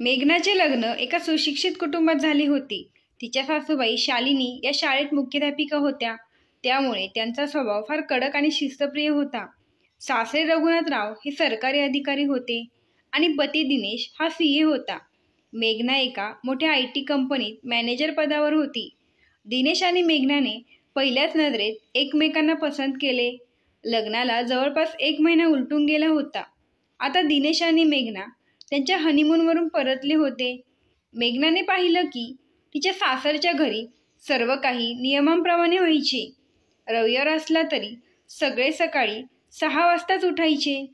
मेघनाचे लग्न एका सुशिक्षित कुटुंबात झाले होते. तिच्या सासूबाई शालिनी या शाळेत मुख्याध्यापिका होत्या, त्यामुळे त्यांचा स्वभाव फार कडक आणि शिस्तप्रिय होता. सासरे रघुनाथराव हे सरकारी अधिकारी होते आणि पती दिनेश हा सीए होता. मेघना एका मोठ्या IT कंपनीत मॅनेजर पदावर होती. दिनेश आणि मेघनाने पहिल्याच नजरेत एकमेकांना पसंत केले. लग्नाला जवळपास 1 महिना उलटून गेला होता. आता दिनेश आणि मेघना त्यांच्या हनीमूनवरून परतले होते. मेघनाने पाहिलं की तिच्या सासरच्या घरी सर्व काही नियमांप्रमाणे व्हायचे. रविवार असला तरी सगळे सकाळी 6 वाजताच उठायचे.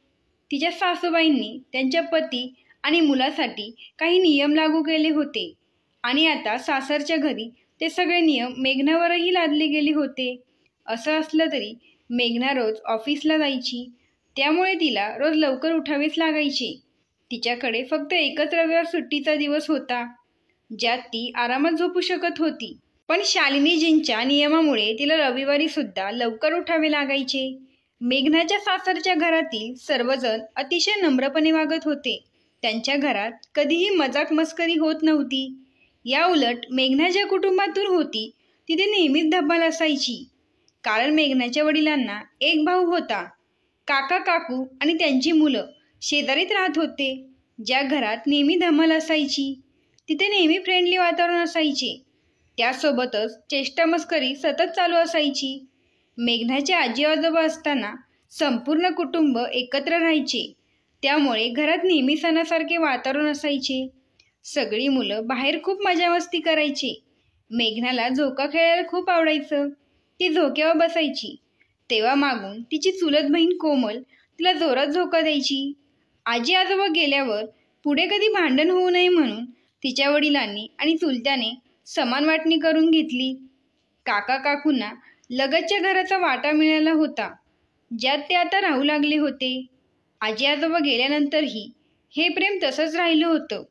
तिच्या सासूबाईंनी त्यांच्या पती आणि मुलासाठी काही नियम लागू केले होते आणि आता सासरच्या घरी ते सगळे नियम मेघनावरही लादले गेले होते. असं असलं तरी मेघना रोज ऑफिसला जायची, त्यामुळे तिला रोज लवकर उठावेच लागायचे. तिच्याकडे फक्त एकच रविवार सुट्टीचा दिवस होता, ज्यात ती आरामात झोपू शकत होती. पण शालिनीजींच्या नियमामुळे तिला रविवारी सुद्धा लवकर उठावे लागायचे. मेघनाच्या सासरच्या घरातील सर्वजण अतिशय नम्रपणे वागत होते. त्यांच्या घरात कधीही मजाक मस्करी होत नव्हती. या उलट मेघना ज्या कुटुंबातून होती तिथे नेहमीच धमाल असायची. कारण मेघनाच्या वडिलांना एक भाऊ होता. काका काकू आणि त्यांची मुलं शेजारीत राहत होते. ज्या घरात नेहमी धमाल असायची तिथे नेहमी फ्रेंडली वातावरण असायचे. त्यासोबतच चेष्टा मस्करी सतत चालू असायची. मेघनाचे आजी आजोबा असताना संपूर्ण कुटुंब एकत्र राहायचे, त्यामुळे घरात नेहमी सणासारखे वातावरण असायचे. सगळी मुलं बाहेर खूप मजा मस्ती करायची. मेघनाला झोका खेळायला खूप आवडायचं. ती झोक्यावर बसायची तेव्हा मागून तिची चुलत बहीण कोमल तिला जोरात झोका द्यायची. आजी आजोबा गेल्यावर पुढे कधी भांडण होऊ नये म्हणून तिच्या वडिलांनी आणि चुलत्याने समान वाटणी करून घेतली. काका काकूंना लगतच्या घराचा वाटा मिळाला होता, ज्यात ते आता राहू लागले होते. आजी आजोबा गेल्यानंतरही हे प्रेम तसंच राहिलं होतं.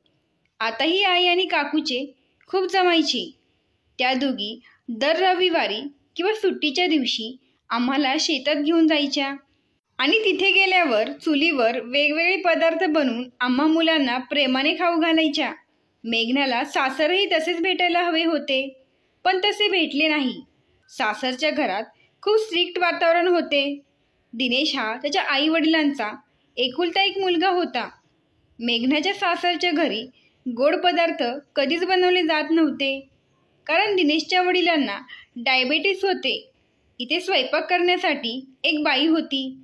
आताही आई आणि काकूचे खूप जमायचे. त्या दोघी दर रविवारी किंवा सुट्टीच्या दिवशी आम्हाला शेतात घेऊन जायच्या आणि तिथे गेल्यावर चुलीवर वेगवेगळे पदार्थ बनवून आम्हा मुलांना प्रेमाने खाऊ घालायच्या. मेघनाला सासरही तसेच भेटायला हवे होते, पण तसे भेटले नाही. सासरच्या घरात खूप स्ट्रिक्ट वातावरण होते. दिनेश हा त्याच्या आई वडिलांचा एकुलता एक मुलगा होता. मेघनाच्या सासरच्या घरी गोड पदार्थ कधीच बनवले जात नव्हते, कारण दिनेशच्या वडिलांना डायबेटीस होते. इथे स्वयंपाक करण्यासाठी एक बाई होती.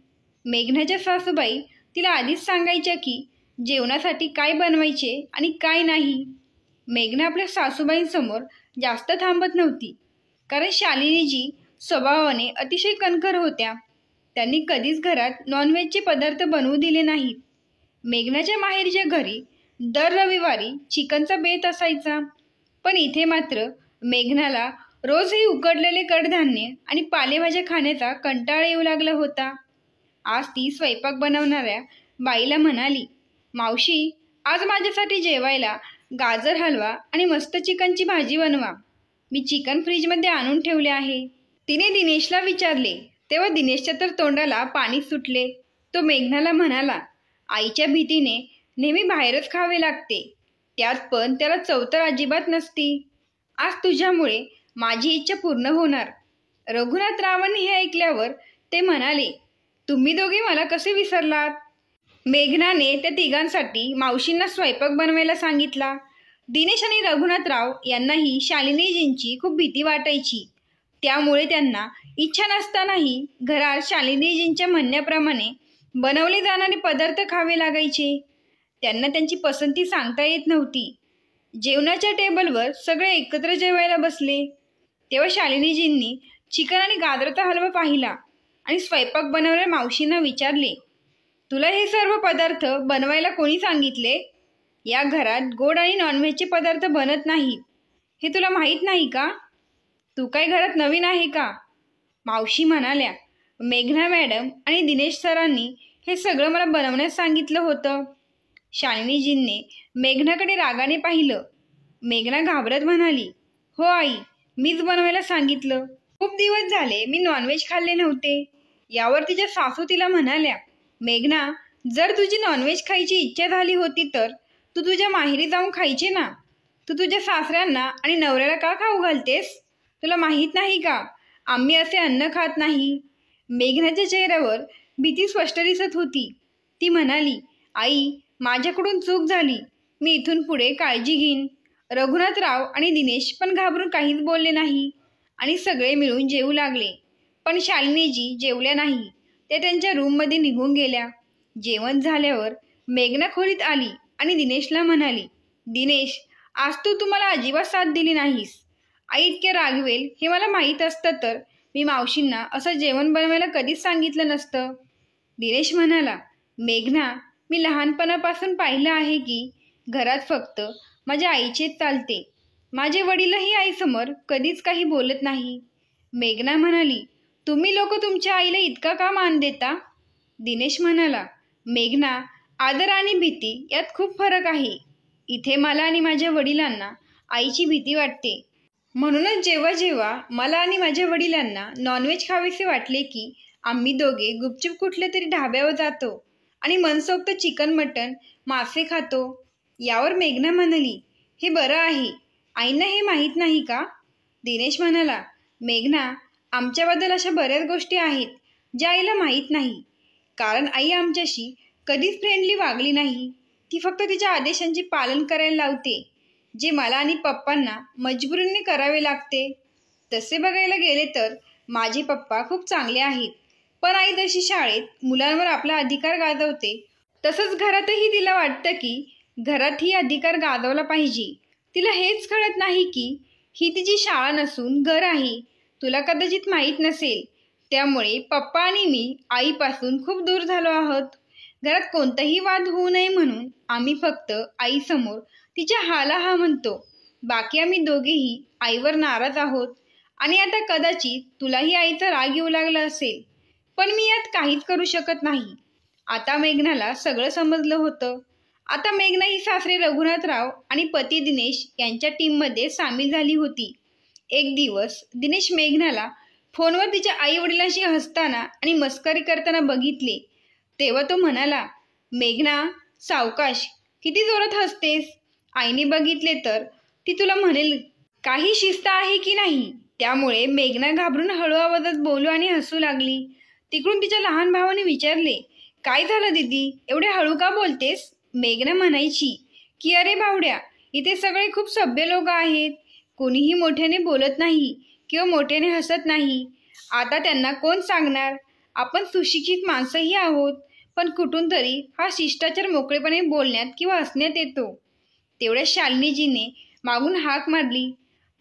मेघनाच्या सासूबाई तिला आधीच सांगायच्या की जेवणासाठी काय बनवायचे आणि काय नाही. मेघना आपल्या सासूबाईंसमोर जास्त थांबत नव्हती, कारण शालिनीजी स्वभावाने अतिशय कणखर होत्या. त्यांनी कधीच घरात नॉनव्हेजचे पदार्थ बनवू दिले नाहीत. मेघनाच्या माहेरच्या घरी दर रविवारी चिकनचा बेत असायचा, पण इथे मात्र मेघनाला रोजही उकडलेले कडधान्य आणि पालेभाज्या खाण्याचा कंटाळा येऊ लागला होता. आज ती स्वयंपाक बनवणाऱ्या बाईला म्हणाली, मावशी, आज माझ्यासाठी जेवायला गाजर हलवा आणि मस्त चिकनची भाजी बनवा. मी चिकन फ्रीजमध्ये आणून ठेवले आहे. तिने दिनेशला विचारले, तेव्हा दिनेशच्या तर तोंडाला पाणी सुटले. तो मेघनाला म्हणाला, आईच्या भीतीने नेहमी बाहेरच खावे लागते, त्यात पण त्याला चव तर अजिबात नसती. आज तुझ्यामुळे माझी इच्छा पूर्ण होणार. रघुनाथरावांनी हे ऐकल्यावर ते म्हणाले, तुम्ही दोघे मला कसे विसरलात? मेघनाने त्या तिघांसाठी मावशींना स्वयंपाक बनवायला सांगितला. दिनेश आणि रघुनाथराव यांनाही शालिनीजींची खूप भीती वाटायची, त्यामुळे त्यांना इच्छा नसतानाही घरात शालिनीजींच्या म्हणण्याप्रमाणे बनवले जाणारे पदार्थ खावे लागायचे. त्यांना त्यांची पसंती सांगता येत नव्हती. जेवणाच्या टेबलवर सगळे एकत्र जेवायला बसले तेव्हा शालिनीजींनी चिकन आणि गाजराचा हलवा पाहिला आणि स्वयंपाक बनवणाऱ्या मावशींना विचारले, तुला हे सर्व पदार्थ बनवायला कोणी सांगितले? या घरात गोड आणि नॉनव्हेजचे पदार्थ बनत नाहीत, हे तुला माहीत नाही का? तू काय घरात नवीन आहे का? मावशी म्हणाल्या, मेघना मॅडम आणि दिनेश सरांनी हे सगळं मला बनवण्यास सांगितलं होतं. शालिनीजींनी मेघनाकडे रागाने पाहिलं. मेघना घाबरत म्हणाली, हो आई, मीच बनवायला सांगितलं. खूप दिवस झाले मी नॉनव्हेज खाल्ले नव्हते. यावर तिच्या सासू तिला म्हणाल्या, मेघना, जर तुझी नॉनव्हेज खायची इच्छा झाली होती तर तू तुझ्या माहेरी जाऊन खायचे ना. तू तुझ्या सासऱ्यांना आणि नवऱ्याला का खाऊ घालतेस? तुला माहीत नाही का आम्ही असे अन्न खात नाही? मेघनाच्या चेहऱ्यावर भीती स्पष्ट दिसत होती. ती म्हणाली, आई, माझ्याकडून चूक झाली. मी इथून पुढे काळजी घेईन. रघुनाथराव आणि दिनेश पण घाबरून काहीच बोलले नाही आणि सगळे मिळून जेवू लागले. पण शालिनीजी जेवल्या नाही. त्या त्यांच्या रूममध्ये निघून गेल्या. जेवण झाल्यावर मेघना खोलीत आली आणि दिनेशला म्हणाली, दिनेश, आज तू तुम्हाला अजिबात साथ दिली नाहीस. आई इतके रागवेल हे मला माहीत असतं तर मी मावशींना असं जेवण बनवायला कधीच सांगितलं नसतं. दिनेश म्हणाला, मेघना, मी लहानपणापासून पाहिलं आहे की घरात फक्त माझ्या आईचेच चालते. माझे वडीलही आईसमोर कधीच काही बोलत नाही. मेघना म्हणाली, तुम्ही लोक तुमच्या आईला इतका का मान देता? दिनेश म्हणाला, मेघना, आदर आणि भीती यात खूप फरक आहे. इथे मला आणि माझ्या वडिलांना आईची भीती वाटते. म्हणूनच जेव्हा जेव्हा मला आणि माझ्या वडिलांना नॉनव्हेज खावेसे वाटले की आम्ही दोघे गुपचूप कुठल्या तरी ढाब्यावर जातो आणि मनसोक्त चिकन, मटण, मासे खातो. यावर मेघना म्हणाली, हे बरं आहे. आईंना हे माहीत नाही का? दिनेश म्हणाला, मेघना, आमच्याबद्दल अशा बऱ्याच गोष्टी आहेत ज्या आईला माहीत नाही. कारण आई आमच्याशी कधीच फ्रेंडली वागली नाही. ती फक्त तिच्या आदेशांचे पालन करायला लावते, जे मला आणि पप्पांना मजबुरीने करावे लागते. तसे बघायला गेले तर माझे पप्पा खूप चांगले आहेत. पण आई जशी शाळेत मुलांवर आपला अधिकार गाजवते तसंच घरातही तिला वाटतं की घरात ही अधिकार गाजवला पाहिजे. तिला हेच कळत नाही की ही तिची शाळा नसून घर आहे. तुला कदाचित माहीत नसेल. त्यामुळे पप्पा आणि मी आईपासून खूप दूर झालो आहोत. घरात कोणताही वाद होऊ नये म्हणून आम्ही फक्त आईसमोर तिच्या हाला हा म्हणतो. बाकी आम्ही दोघेही आईवर नाराज आहोत. आणि आता कदाचित तुलाही आईचा राग येऊ लागला असेल. पण मी यात काहीच करू शकत नाही. आता मेघनाला सगळं समजलं होतं. आता मेघना ही सासरे रघुनाथराव आणि पती दिनेश यांच्या टीममध्ये सामील झाली होती. एक दिवस दिनेश मेघनाला फोनवर तिच्या आई वडिलांशी हसताना आणि मस्करी करताना बघितले. तेव्हा तो म्हणाला, मेघना, सावकाश, किती जोरात हसतेस. आईने बघितले तर ती तुला म्हणेल. काही शिस्त आहे की नाही? त्यामुळे मेघना घाबरून हळू आवाजात बोलू आणि हसू लागली. तिकडून तिच्या लहान भावाने विचारले, काय झालं दीदी, एवढे हळू का बोलतेस? मेघना म्हणायची की अरे भावड्या, इथे सगळे खूप सभ्य लोक आहेत. कोणीही मोठ्याने बोलत नाही किंवा मोठ्याने हसत नाही. आता त्यांना कोण सांगणार? आपण सुशिक्षित माणसंही आहोत. पण कुठून तरी हा शिष्टाचार मोकळेपणे बोलण्यात किंवा हसण्यात येतो. तेवढ्या शालिनीजीने मागून हाक मारली.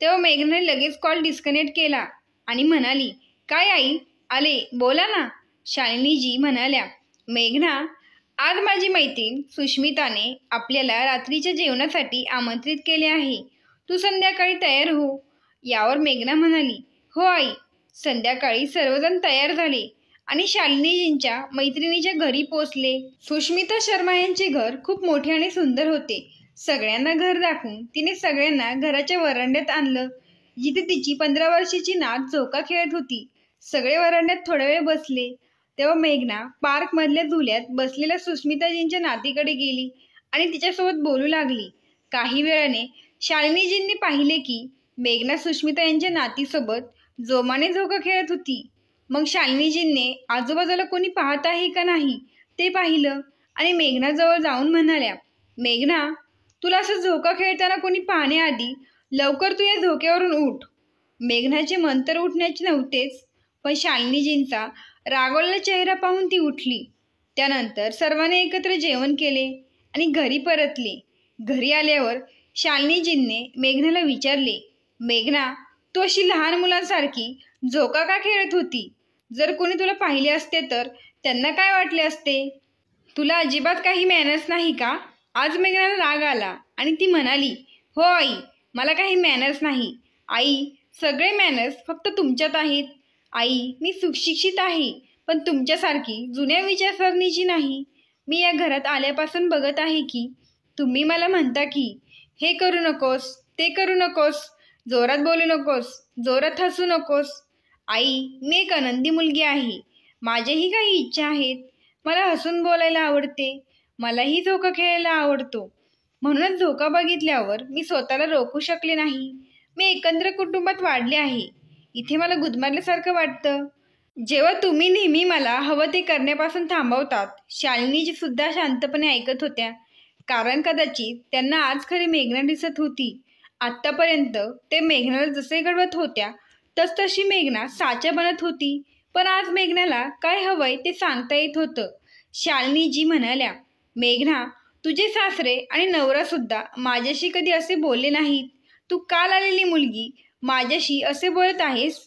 तेव्हा मेघनाने लगेच कॉल डिस्कनेक्ट केला आणि म्हणाली, काय आई, आले, बोला ना. शालिनीजी म्हणाल्या, मेघना, आज माझी मैत्रीण सुष्मिताने आपल्याला रात्रीच्या जेवणासाठी आमंत्रित केले आहे. तू संध्याकाळी तयार हो. यावर मेघना म्हणाली, हो आई. संध्याकाळी सर्वजण तयार झाले आणि शालिनीजींच्या मैत्रिणीच्या घरी पोचले. सुष्मिता शर्मा यांचे घर खूप मोठे आणि सुंदर होते. सगळ्यांना घर दाखवून तिने सगळ्यांना घराच्या वरांड्यात आणलं, जिथे तिची 15 वर्षाची नात झोका खेळत होती. सगळे वरांड्यात थोडा वेळ बसले. तेव्हा मेघना पार्क मधल्या झुल्यात बसलेल्या सुष्मिताजींच्या नातीकडे गेली आणि तिच्यासोबत बोलू लागली. काही वेळाने शालिनीजींनी पाहिले की मेघना सुष्मिता यांच्या नातीसोबत जोमाने झोका खेळत होती. मग शालिनीजींनी आजूबाजूला कोणी पाहत आहे का नाही ते पाहिलं आणि मेघनाजवळ जाऊन म्हणाल्या, मेघना, तुला असं झोका खेळताना कोणी पाहण्याआधी लवकर तू या झोक्यावरून उठ. मेघनाचे मन तर उठण्याचे नव्हतेच, पण शालिनीजींचा रागवलेला चेहरा पाहून ती उठली. त्यानंतर सर्वांनी एकत्र जेवण केले आणि घरी परतले. घरी आल्यावर शालिनीजींनी मेघनाला विचारले, मेघना, तू अशी लहान मुलांसारखी झोका का खेळत होती? जर कोणी तुला पाहिले असते तर त्यांना काय वाटले असते? तुला अजिबात काही मॅनर्स नाही का? आज मेघनाला राग आला आणि ती म्हणाली, हो आई, मला काही मॅनर्स नाही. आई, सगळे मॅनर्स फक्त तुमच्यात आहेत. आई, मी सुशिक्षित आहे, पण तुमच्यासारखी जुन्या विचारसरणीची नाही. मी या घरात आल्यापासून बघत आहे की तुम्ही मला म्हणता की हे करू नकोस, ते करू नकोस, जोरात बोलू नकोस, जोरात हसू नकोस. आई, मी एक आनंदी मुलगी आहे. माझ्याही काही इच्छा आहेत. मला हसून बोलायला आवडते. मलाही झोका खेळायला आवडतो. म्हणूनच धोका बघितल्यावर मी स्वतःला रोखू शकले नाही. मी एकत्र कुटुंबात वाढले आहे. इथे मला गुदमरल्यासारखं वाटतं. जेव्हा तुम्ही नेहमी मला हवं ते करण्यापासून थांबवतात. शालिनीजी सुद्धा शांतपणे ऐकत होत्या, कारण कदाचित त्यांना आज खरी मेघना दिसत होती. आत्तापर्यंत ते मेघनाला जसे घडवत होत्या तशी मेघना साच्या बनत होती. पण आज मेघनाला काय हवंय ते सांगता येत होतं. शालिनीजी म्हणाल्या, मेघना, तुझे सासरे आणि नवरा सुद्धा माझ्याशी कधी असे बोलले नाहीत. तू काल आलेली मुलगी माझ्याशी असे बोलत आहेस.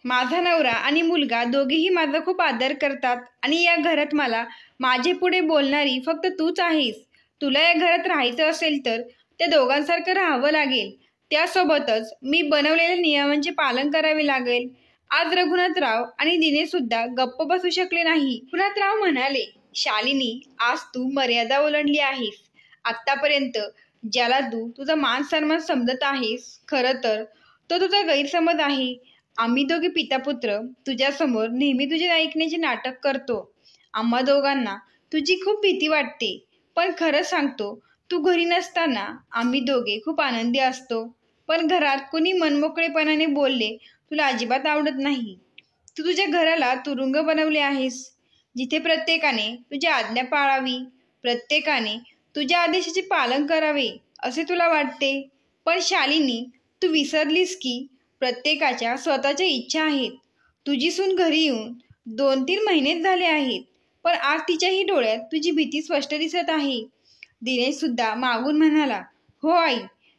माझा नवरा आणि मुलगा दोघेही माझा खूप आदर करतात आणि या घरात मला माझे पुढे बोलणारी फक्त तूच आहेस. तुला या घरात राहायचं असेल तर त्या दोघांसारखं राहावं लागेल. त्यासोबतच मी बनवलेल्या नियमांचे पालन करावे लागेल. आज रघुनाथराव आणि दिनेश सुद्धा गप्प बसू शकले नाही. रघुनाथराव म्हणाले, शालिनी, आज तू मर्यादा ओलांडली आहेस. आत्तापर्यंत ज्याला तू तुझा मान सन्मान समजत आहेस, खरं तर तो तुझा गैरसमज आहे. आम्ही दोघे पितापुत्र तुझ्यासमोर नेहमी तुझे ऐकण्याचे नाटक करतो. आम्हा दोघांना तुझी खूप भीती वाटते. पण खरं सांगतो, तू घरी नसताना आम्ही दोघे खूप आनंदी असतो. पण घरात कुणी मनमोकळेपणाने बोलले तुला अजिबात आवडत नाही. तू तुझ्या घराला तुरुंग बनवले आहेस, जिथे प्रत्येकाने तुझी आज्ञा पाळावी, प्रत्येकाने तुझ्या आदेशाचे पालन करावे असे तुला वाटते. पण शालिनी, तू विसरलीस की प्रत्येकाच्या स्वतःच्या इच्छा आहेत. तुझी सून घरी येऊन 2-3 महिनेच झाले आहेत, पण आज तिच्याही डोळ्यात तुझी भीती स्पष्ट दिसत आहे. दिनेश सुद्धा मागून म्हणाला, हो आई,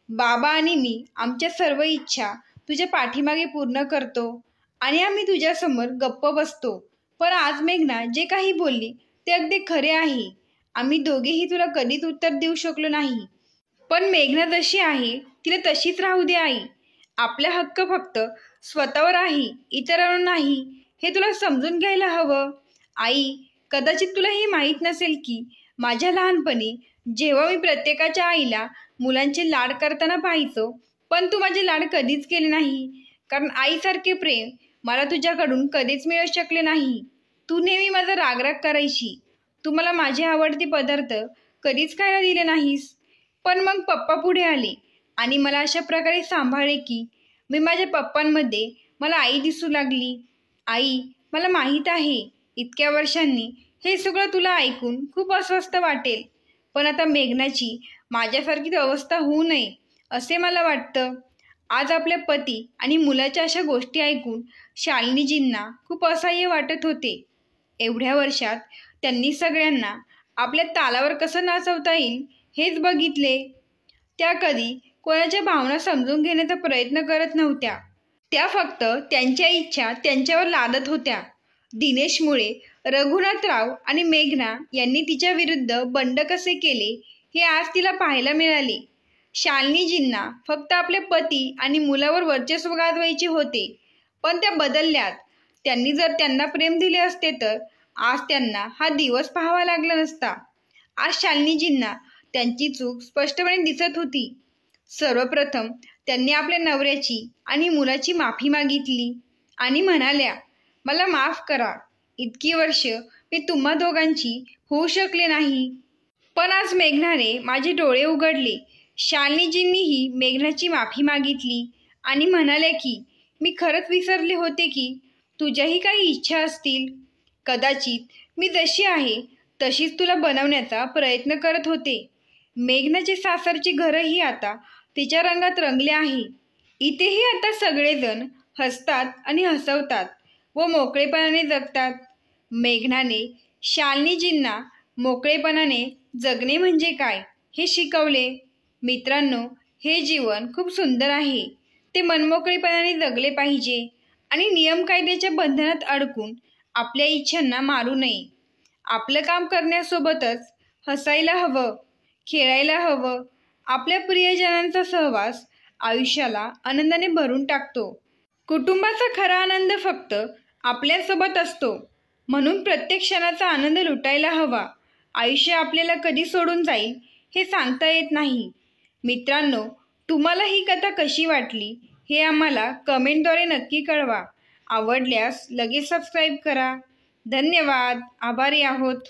बाबा आणि मी आमच्या सर्व इच्छा तुझ्या पाठीमागे पूर्ण करतो आणि आम्ही तुझ्यासमोर गप्प बसतो. पण आज मेघना जे काही बोलली ते अगदी खरे आहे. आम्ही दोघेही तुला कधीच उत्तर देऊ शकलो नाही. पण मेघना जशी आहे तिला तशीच राहू दे आई. आपला हक्क फक्त स्वतःवर आहे, इतरांवर नाही, हे तुला समजून घ्यायला हवं. आई, कदाचित तुला हे माहीत नसेल की माझ्या लहानपणी जेव्हा मी प्रत्येकाच्या आईला मुलांचे लाड करताना पाहायचो, पण तू माझे लाड कधीच केले नाही, कारण आईसारखे प्रेम मला तुझ्याकडून कधीच मिळू शकले नाही. तू नेहमी माझा रागराग करायची. तू मला माझे आवडते पदार्थ कधीच खायला दिले नाहीस. पण मग पप्पा पुढे आले आणि मला अशा प्रकारे सांभाळले की मी माझ्या पप्पांमध्ये मला आई दिसू लागली. आई, मला माहीत आहे इतक्या वर्षांनी हे सगळं तुला ऐकून खूप अस्वस्थ वाटेल, पण आता मेघनाची माझ्यासारखीच अवस्था होऊ नये असे मला वाटतं. आज आपल्या पती आणि मुलाच्या अशा गोष्टी ऐकून शालिनीजींना खूप असह्य वाटत होते. एवढ्या वर्षात त्यांनी सगळ्यांना आपल्या तालावर कसं नाचवता येईल हेच बघितले. त्या कधी कोणाच्या भावना समजून घेण्याचा प्रयत्न करत नव्हत्या. त्या फक्त त्यांच्या इच्छा त्यांच्यावर लादत होत्या. दिनेशमुळे रघुनाथराव आणि मेघना यांनी तिच्या विरुद्ध बंड कसे केले हे आज तिला पाहायला मिळाले. शालिनीजींना फक्त आपले पती आणि मुलावर वर्चस्व गाजवायचे होते, पण त्या बदलल्यात. त्यांनी जर त्यांना प्रेम दिले असते तर आज त्यांना हा दिवस पाहावा लागला नसता. आज शालिनीजींना त्यांची चूक स्पष्टपणे दिसत होती. सर्वप्रथम त्यांनी आपल्या नवऱ्याची आणि मुलाची माफी मागितली आणि म्हणाल्या, मला माफ करा. इतकी वर्ष मी तुम्हा दोघांची होऊ शकले नाही. पण आज मेघनाने माझे डोळे उघडले. शालिनीजींनीही मेघनाची माफी मागितली आणि म्हणाल्या की मी खरंच विसरले होते की तुझ्याही काही इच्छा असतील. कदाचित मी जशी आहे तशीच तुला बनवण्याचा प्रयत्न करत होते. मेघनाचे सासरची घरही आता तिच्या रंगात रंगले आहे. इथेही आता सगळेजण हसतात आणि हसवतात व मोकळेपणाने जगतात. मेघनाने शालिनीजींना मोकळेपणाने जगणे म्हणजे काय हे शिकवले. मित्रांनो, हे जीवन खूप सुंदर आहे. ते मनमोकळेपणाने जगले पाहिजे आणि नियम कायद्याच्या बंधनात अडकून आपल्या इच्छांना मारू नये. आपलं काम करण्यासोबतच हसायला हवं, खेळायला हवं. आपल्या प्रियजनांचा सहवास आयुष्याला आनंदाने भरून टाकतो. कुटुंबाचा खरा आनंद फक्त आपल्यासोबत असतो, म्हणून प्रत्येक क्षणाचा आनंद लुटायला हवा. आयुष्य आपल्याला कधी सोडून जाईल हे सांगता येत नाही. मित्रांनो, तुम्हाला ही कथा कशी वाटली हे आम्हाला कमेंटद्वारे नक्की कळवा. आवडल्यास लगेच सबस्क्राईब करा. धन्यवाद. आभारी आहोत.